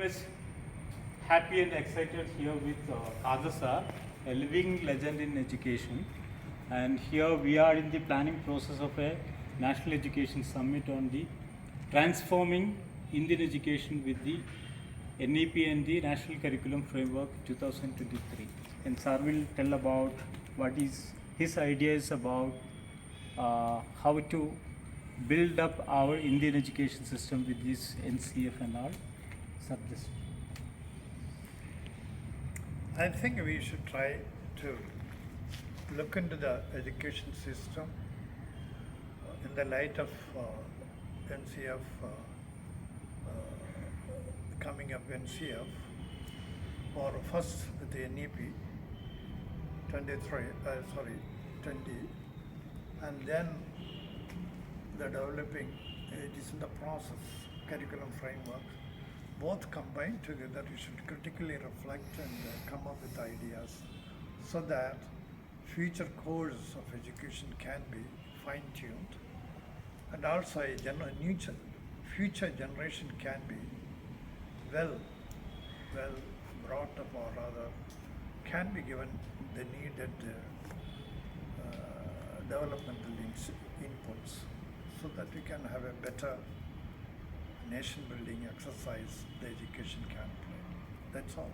much happy and excited here with Khader sir, a living legend in education. And here we are in the planning process of a National Education Summit on the transforming Indian education with the NEP and the National Curriculum Framework 2023. And sir will tell about what is his ideas about how to build up our Indian education system with this NCF and all. Sir, this. I think we should try to look into the education system in the light of NCF, coming up NCF, or first with the NEP 20, and then the developing, it is in the process, curriculum framework. Both combined together, you should critically reflect and come up with ideas so that future course of education can be fine-tuned, and also a future generation can be well brought up, or rather can be given the needed developmental inputs so that we can have a better nation building exercise the education can play. That's all.